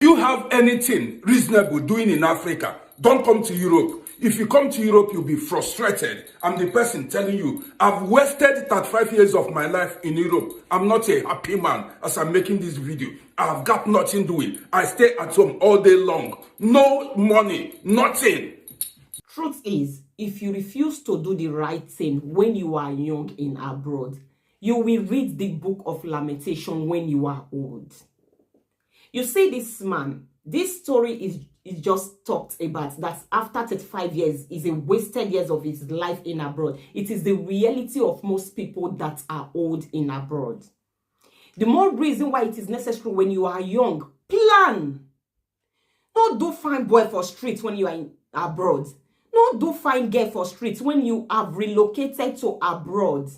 You have anything reasonable doing in Africa, don't come to Europe. If you come to Europe, you'll be frustrated. I'm the person telling you, I've wasted 35 years of my life in Europe. I'm not a happy man as I'm making this video. I've got nothing doing. I stay at home all day long. No money, nothing. Truth is, if you refuse to do the right thing when you are young in abroad, you will read the book of lamentation when you are old. You see, this man, this story is just talked about that after 35 years is a wasted years of his life in abroad. It is the reality of most people that are old in abroad. The more reason why it is necessary when you are young, plan. Don't do fine boy for streets when you are in abroad. Don't do fine girl for streets when you have relocated to abroad.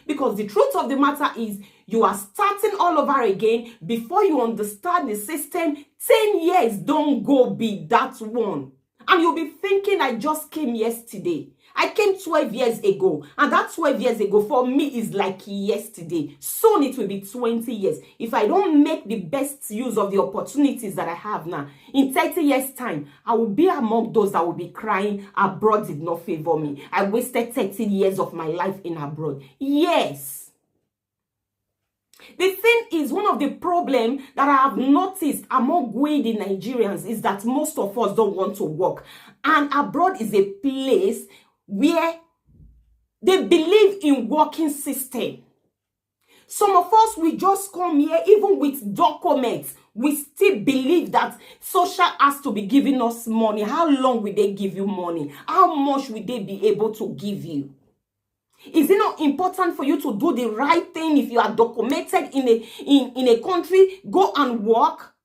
Because the truth of the matter is, you are starting all over again before you understand the system. 10 years don't go be that one. And you'll be thinking, I just came yesterday. I came 12 years ago. And that 12 years ago for me is like yesterday. Soon it will be 20 years. If I don't make the best use of the opportunities that I have now, in 30 years' time, I will be among those that will be crying, abroad did not favor me. I wasted 30 years of my life in abroad. Yes. The thing is, one of the problems that I have noticed among the Nigerians is that most of us don't want to work. And abroad is a place where they believe in working system. Some of us, we just come here, even with documents, we still believe that social has to be giving us money. How long will they give you money? How much will they be able to give you? Is it not important for you to do the right thing? If you are documented in a country, go and work.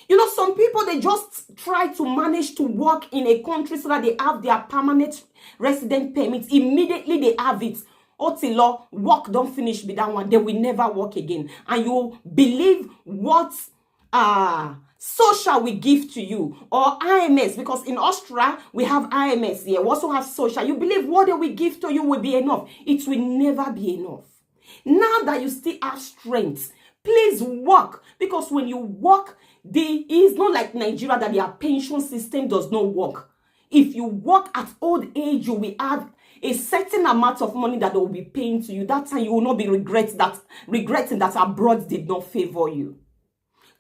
You know, some people, they just try to manage to work in a country so that they have their permanent resident permit. Immediately they have it. Otilo, work don't finish with that one. They will never work again. And you believe what social will give to you, or IMS, because in Austria we have IMS here. We also have social. You believe what they will give to you will be enough. It will never be enough. Now that you still have strength, please work, because when you work, it's not like Nigeria that their pension system does not work. If you work at old age, you will have a certain amount of money that they will be paying to you. That time you will not be regretting that abroad did not favor you.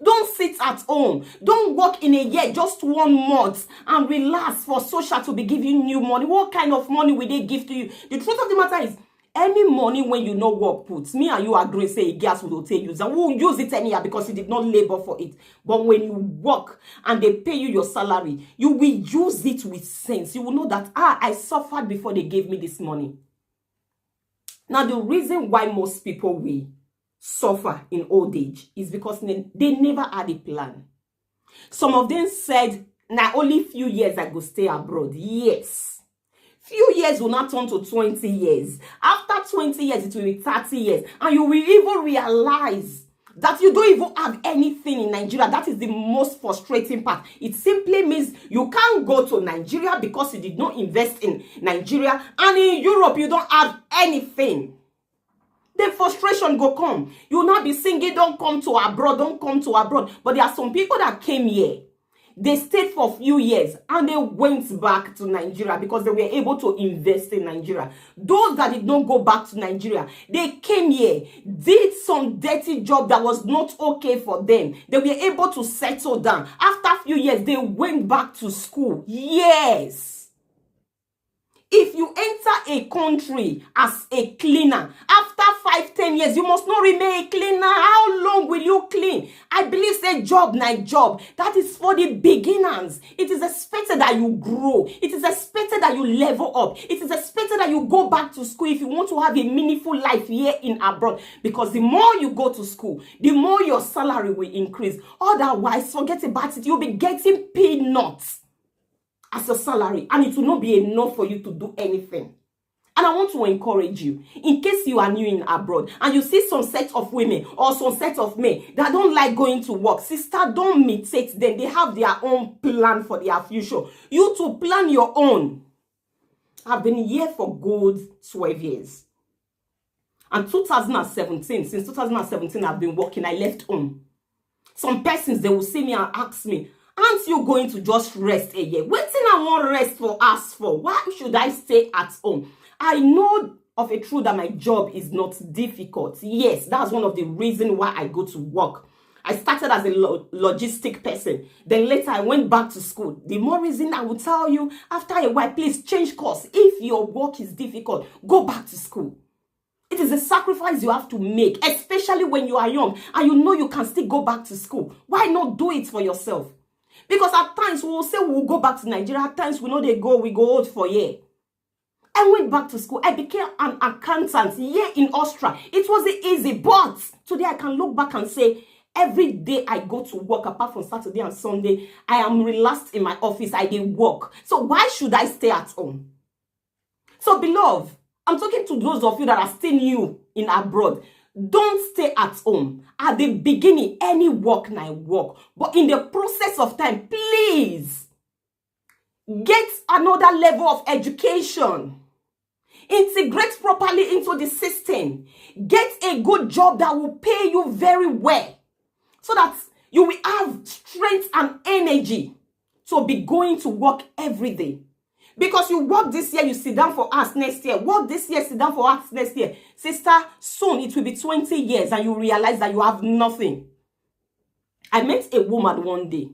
Don't sit at home. Don't work in a year, just 1 month, and relax for social to be giving you money. What kind of money will they give to you? The truth of the matter is, any money when you know work puts, me and you agree, say, gas will take you. And we'll use it anyhow because you did not labor for it. But when you work and they pay you your salary, you will use it with sense. You will know that, I suffered before they gave me this money. Now, the reason why most people will suffer in old age is because they never had a plan. Some of them said, now only few years I go stay abroad. Yes. Few years will not turn to 20 years. After 20 years, it will be 30 years. And you will even realize that you don't even have anything in Nigeria. That is the most frustrating part. It simply means you can't go to Nigeria because you did not invest in Nigeria. And in Europe, you don't have anything. The frustration go come. You will not be singing, don't come to abroad, don't come to abroad. But there are some people that came here. They stayed for a few years and they went back to Nigeria because they were able to invest in Nigeria. Those that did not go back to Nigeria, they came here, did some dirty job that was not okay for them. They were able to settle down. After a few years, they went back to school. Yes. If you enter a country as a cleaner, after 5-10 years, you must not remain a cleaner. How long will you clean? I believe say job, night job. That is for the beginners. It is expected that you grow. It is expected that you level up. It is expected that you go back to school if you want to have a meaningful life here in abroad. Because the more you go to school, the more your salary will increase. Otherwise, forget about it. You'll be getting peanuts as a salary, and it will not be enough for you to do anything. And I want to encourage you, in case you are new in abroad and you see some set of women or some set of men that don't like going to work, sister, don't imitate them. They have their own plan for their future. You to plan your own. I've been here for good 12 years. And 2017, since 2017, I've been working. I left home. Some persons, they will see me and ask me, aren't you going to just rest a year? Waiting I want rest for us for. Why should I stay at home? I know of a truth that my job is not difficult. Yes, that's one of the reasons why I go to work. I started as a logistic person. Then later I went back to school. The more reason I will tell you, after a while, please change course. If your work is difficult, go back to school. It is a sacrifice you have to make, especially when you are young and you know you can still go back to school. Why not do it for yourself? Because at times we will say we will go back to Nigeria. At times we know we go out for a year. I went back to school. I became an accountant here in Austria. It wasn't easy, but today I can look back and say, every day I go to work, apart from Saturday and Sunday, I am relaxed in my office. I did work. So why should I stay at home? So beloved, I'm talking to those of you that are still new in abroad. Don't stay at home. At the beginning, any work na work. But in the process of time, please get another level of education. Integrate properly into the system. Get a good job that will pay you very well, so that you will have strength and energy to be going to work every day. Because you work this year, you sit down for us next year. Work this year, sit down for us next year. Sister, soon it will be 20 years and you realize that you have nothing. I met a woman one day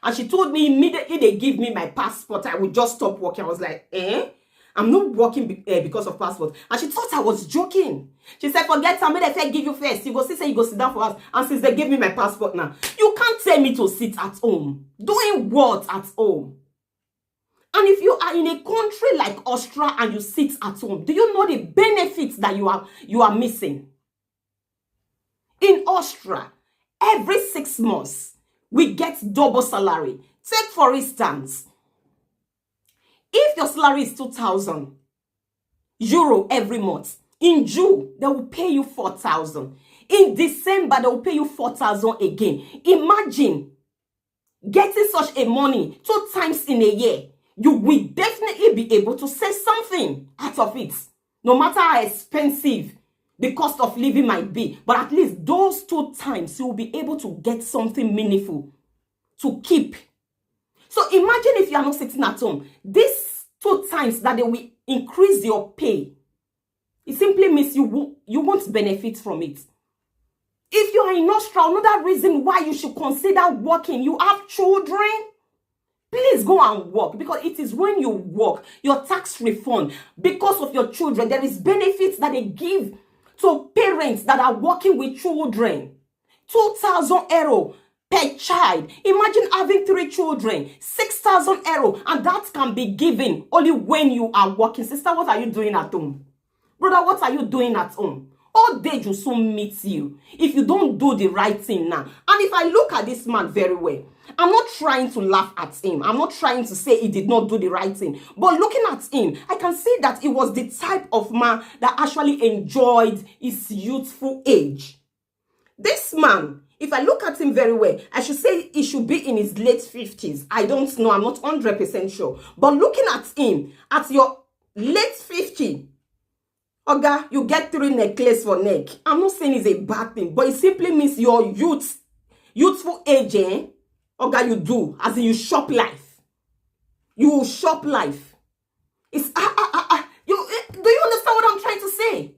and she told me immediately they give me my passport, I would just stop working. I was like, I'm not working because of passport. And she thought I was joking. She said, forget somebody if I give you first. You go say you go sit down for us. And since they give me my passport now, you can't tell me to sit at home. Doing what at home? And if you are in a country like Austria and you sit at home, do you know the benefits that you are missing? In Austria, every 6 months, we get double salary. Take for instance, if your salary is 2,000 euro every month, in June, they will pay you 4,000. In December, they will pay you 4,000 again. Imagine getting such a money 2 times in a year. You will definitely be able to save something out of it. No matter how expensive the cost of living might be. But at least those 2 times, you will be able to get something meaningful to keep. So imagine if you are not sitting at home. These 2 times that they will increase your pay, it simply means you won't benefit from it. If you are in Austria, another reason why you should consider working, you have children, please go and work, because it is when you work, your tax refund, because of your children, there is benefits that they give to parents that are working with children. 2,000 euro per child. Imagine having 3 children, 6,000 euro, and that can be given only when you are working. Sister, what are you doing at home? Brother, what are you doing at home? Old age will soon meet you if you don't do the right thing now. And if I look at this man very well, I'm not trying to laugh at him. I'm not trying to say he did not do the right thing. But looking at him, I can see that he was the type of man that actually enjoyed his youthful age. This man, if I look at him very well, I should say he should be in his late 50s. I don't know. I'm not 100% sure. But looking at him, at your late 50s, Oga, you get 3 necklaces for neck. I'm not saying it's a bad thing, but it simply means your youthful age, Oga, you do. As in you shop life. You shop life. It's, do you understand what I'm trying to say?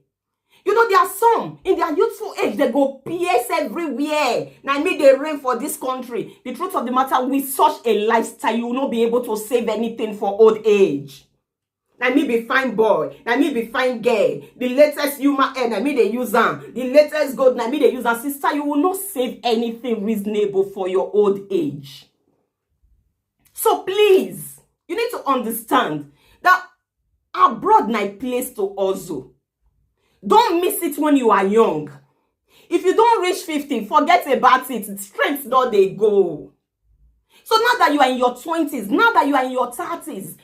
You know, there are some, in their youthful age, they go PS everywhere. Now, I mean, they reign for this country. The truth of the matter, with such a lifestyle, you will not be able to save anything for old age. Now me be fine boy, now me be fine girl. The latest human hair, now me they use them. The latest gold, now me they use them. Sister, you will not save anything reasonable for your old age. So please, you need to understand that abroad na place to also. Don't miss it when you are young. If you don't reach 50, forget about it. Strength don't they go. So now that you are in your 20s, now that you are in your 30s,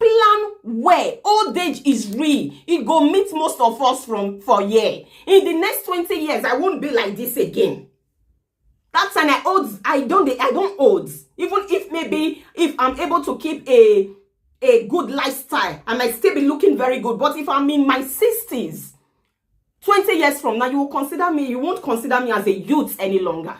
plan where old age is real. It go meet most of us for year. In the next 20 years, I won't be like this again. That's an I don't old. Even if maybe if I'm able to keep a good lifestyle, I might still be looking very good. But if I'm in my 60s, 20 years from now, you won't consider me as a youth any longer.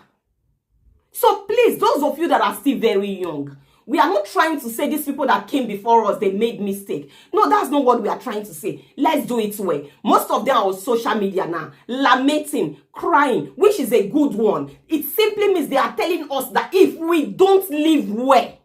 So please, those of you that are still very young, we are not trying to say these people that came before us, they made mistake. No, that's not what we are trying to say. Let's do it well. Most of them are on social media now, lamenting, crying, which is a good one. It simply means they are telling us that if we don't live well,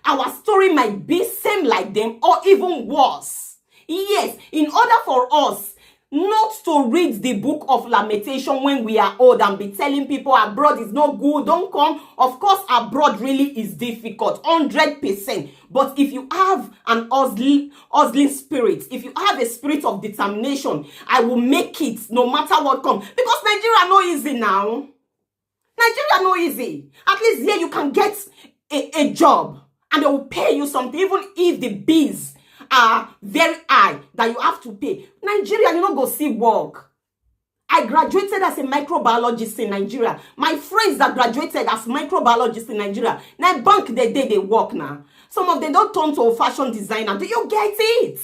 our story might be same like them or even worse. Yes, in order for us not to read the book of lamentation when we are old and be telling people abroad is not good, don't come. Of course, abroad really is difficult, 100%. But if you have an hustling spirit, if you have a spirit of determination, I will make it no matter what comes. Because Nigeria no easy now. Nigeria no easy. At least here you can get a job and they will pay you something, even if the bills are very high that you have to pay. Nigeria, you not go see work. I graduated as a microbiologist in Nigeria. My friends that graduated as microbiologists in Nigeria, now bank the day they work now. Some of them don't turn to a fashion designer. Do you get it?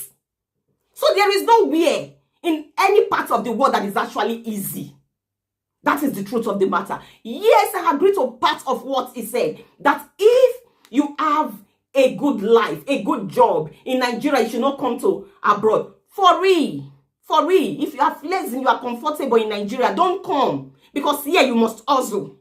So there is nowhere in any part of the world that is actually easy. That is the truth of the matter. Yes, I agree to part of what he said, that if you have a good life, a good job in Nigeria, you should not come to abroad. For real. If you are lazy, you are comfortable in Nigeria, don't come. Because here you must hustle.